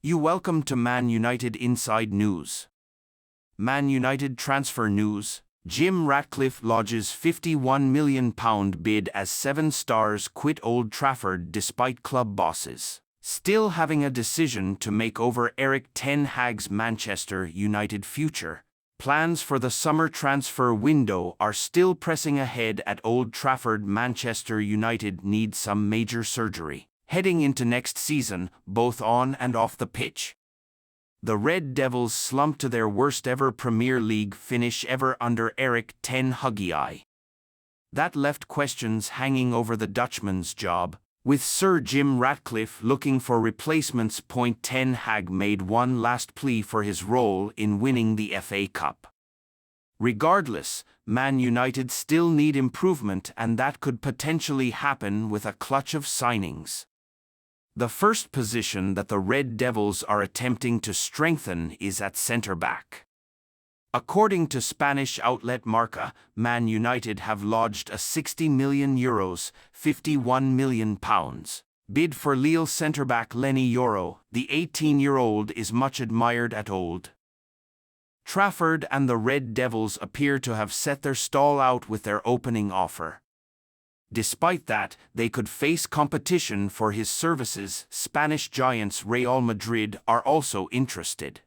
You welcome to Man United Inside News. Man United transfer news. Jim Ratcliffe lodges £51 million bid as 7 stars quit Old Trafford despite club bosses still having a decision to make over Erik ten Hag's Manchester United future. Plans for the summer transfer window are still pressing ahead at Old Trafford. Manchester United need some major surgery heading into next season, both on and off the pitch. The Red Devils slumped to their worst-ever Premier League finish ever under Erik ten Hag. That left questions hanging over the Dutchman's job, with Sir Jim Ratcliffe looking for replacements. Ten Hag made one last plea for his role in winning the FA Cup. Regardless, Man United still need improvement, and that could potentially happen with a clutch of signings. The first position that the Red Devils are attempting to strengthen is at centre-back. According to Spanish outlet Marca, Man United have lodged a €60 million, £51 million, bid for Lille centre-back Leny Yoro. The 18-year-old is much admired at Old Trafford, and the Red Devils appear to have set their stall out with their opening offer. Despite that, they could face competition for his services. Spanish giants Real Madrid are also interested.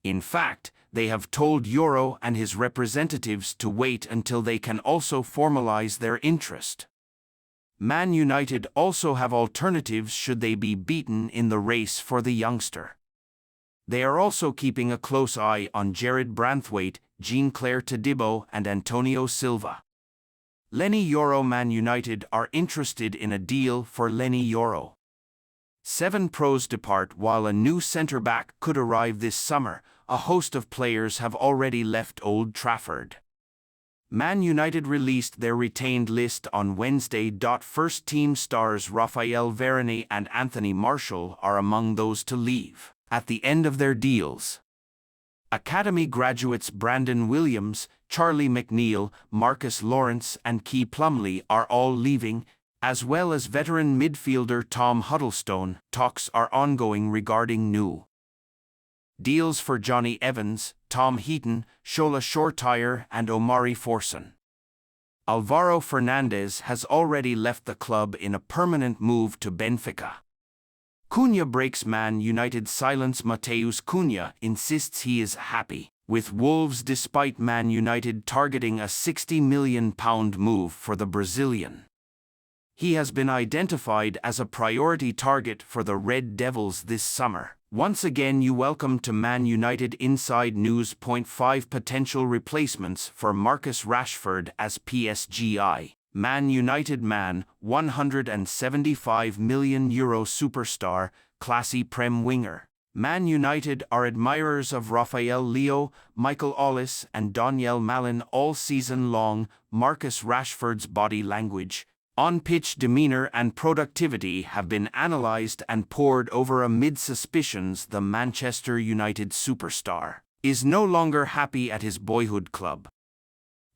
In fact, they have told Yoro and his representatives to wait until they can also formalize their interest. Man United also have alternatives should they be beaten in the race for the youngster. They are also keeping a close eye on Jared Branthwaite, Jean-Claire Todibo, and Antonio Silva. Leny Yoro. Man United are interested in a deal for Leny Yoro. 7 pros depart while a new centre-back could arrive this summer. A host of players have already left Old Trafford. Man United released their retained list on Wednesday. First-team stars Raphael Varane and Anthony Martial are among those to leave at the end of their deals. Academy graduates Brandon Williams, Charlie McNeil, Marcus Lawrence, and Key Plumlee are all leaving, as well as veteran midfielder Tom Huddlestone. Talks are ongoing regarding new deals for Johnny Evans, Tom Heaton, Shola Shoretire, and Omari Forson. Alvaro Fernandez has already left the club in a permanent move to Benfica. Cunha breaks Man United silence. Mateus Cunha insists he is happy with Wolves despite Man United targeting a £60 million move for the Brazilian. He has been identified as a priority target for the Red Devils this summer. Once again, you welcome to Man United Inside News. 5 potential replacements for Marcus Rashford as PSG. Man United. €175 million superstar, classy Prem winger. Man United are admirers of Rafael Leo, Michael Olise, and Daniel Malin all season long. Marcus Rashford's body language, on-pitch demeanor, and productivity have been analyzed and pored over amid suspicions the Manchester United superstar is no longer happy at his boyhood club.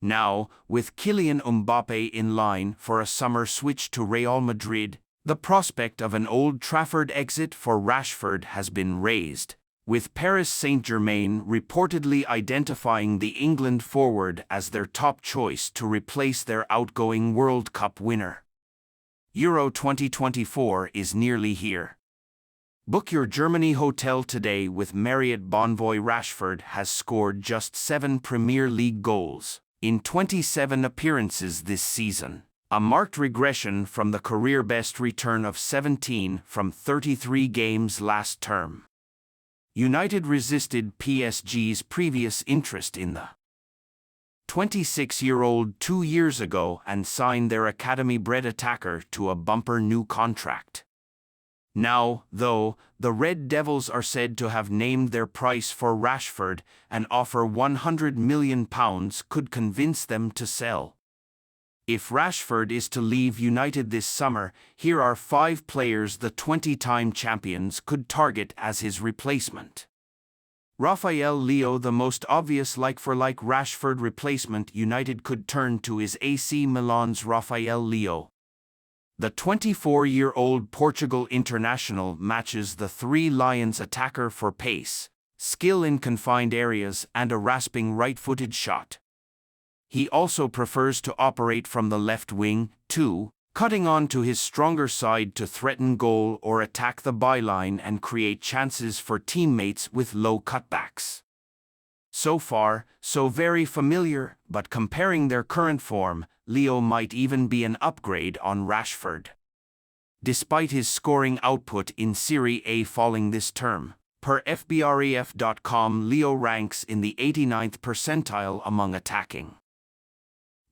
Now, with Kylian Mpape in line for a summer switch to Real Madrid, the prospect of an Old Trafford exit for Rashford has been raised, with Paris Saint-Germain reportedly identifying the England forward as their top choice to replace their outgoing World Cup winner. Euro 2024 is nearly here. Book your Germany hotel today with Marriott Bonvoy. Rashford has scored just 7 Premier League goals in 27 appearances this season, a marked regression from the career-best return of 17 from 33 games last term. United resisted PSG's previous interest in the 26-year-old 2 years ago and signed their academy-bred attacker to a bumper new contract. Now, though, the Red Devils are said to have named their price for Rashford. An offer £100 million could convince them to sell. If Rashford is to leave United this summer, here are 5 players the 20-time champions could target as his replacement. Rafael Leo. The most obvious like-for-like Rashford replacement United could turn to is AC Milan's Rafael Leo. The 24-year-old Portugal international matches the Three Lions attacker for pace, skill in confined areas, and a rasping right-footed shot. He also prefers to operate from the left wing, too, cutting on to his stronger side to threaten goal or attack the byline and create chances for teammates with low cutbacks. So far, so very familiar, but comparing their current form, Leo might even be an upgrade on Rashford. Despite his scoring output in Serie A falling this term, per FBref.com, Leo ranks in the 89th percentile among attacking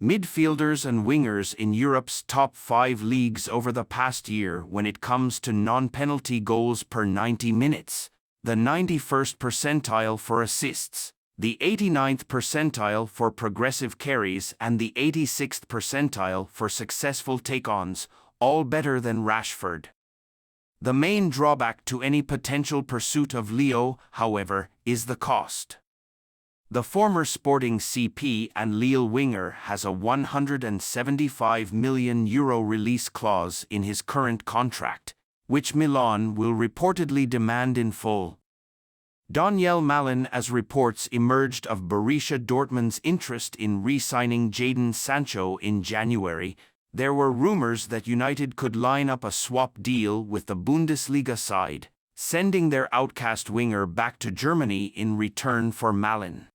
midfielders and wingers in Europe's top 5 leagues over the past year when it comes to non-penalty goals per 90 minutes, the 91st percentile for assists, the 89th percentile for progressive carries, and the 86th percentile for successful take-ons, all better than Rashford. The main drawback to any potential pursuit of Leo, however, is the cost. The former Sporting CP and Lille winger has a €175 million release clause in his current contract, which Milan will reportedly demand in full. Daniel Malin, as reports emerged of Borussia Dortmund's interest in re-signing Jadon Sancho in January, there were rumors that United could line up a swap deal with the Bundesliga side, sending their outcast winger back to Germany in return for Malin.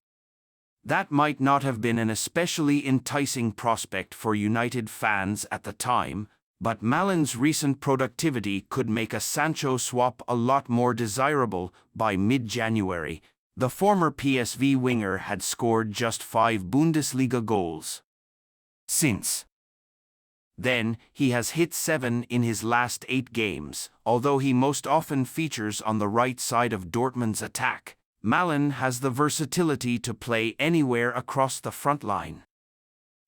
That might not have been an especially enticing prospect for United fans at the time, but Malin's recent productivity could make a Sancho swap a lot more desirable. By mid-January, the former PSV winger had scored just 5 Bundesliga goals. Since then, he has hit 7 in his last 8 games, although he most often features on the right side of Dortmund's attack. Malin has the versatility to play anywhere across the front line.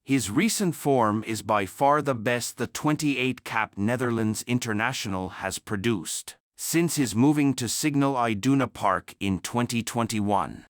His recent form is by far the best the 28-cap Netherlands international has produced since his moving to Signal Iduna Park in 2021.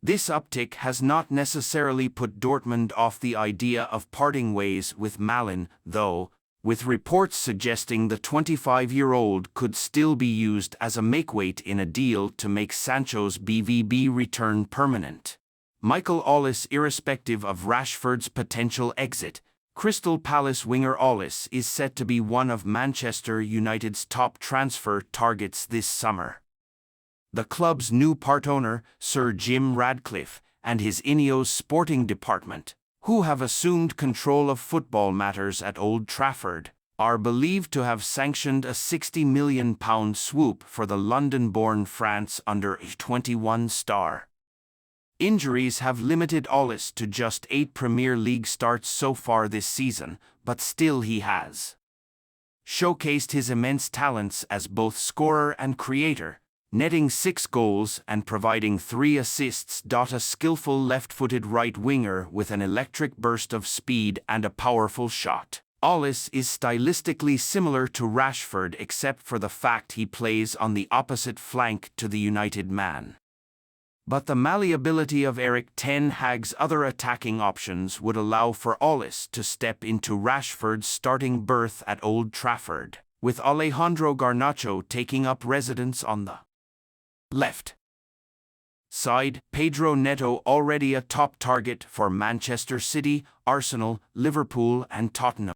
This uptick has not necessarily put Dortmund off the idea of parting ways with Malin, though, with reports suggesting the 25-year-old could still be used as a makeweight in a deal to make Sancho's BVB return permanent. Michael Olise. Irrespective of Rashford's potential exit, Crystal Palace winger Olise is set to be one of Manchester United's top transfer targets this summer. The club's new part owner, Sir Jim Ratcliffe, and his Ineos sporting department, who have assumed control of football matters at Old Trafford, are believed to have sanctioned a £60 million swoop for the London-born France under-21 star. Injuries have limited Olise to just 8 Premier League starts so far this season, but still he has showcased his immense talents as both scorer and creator, netting 6 goals and providing 3 assists. A skillful left-footed right winger with an electric burst of speed and a powerful shot. Olise is stylistically similar to Rashford except for the fact he plays on the opposite flank to the United man. But the malleability of Erik ten Hag's other attacking options would allow for Olise to step into Rashford's starting berth at Old Trafford, with Alejandro Garnacho taking up residence on the left side. Pedro Neto, already a top target for Manchester City, Arsenal, Liverpool and Tottenham.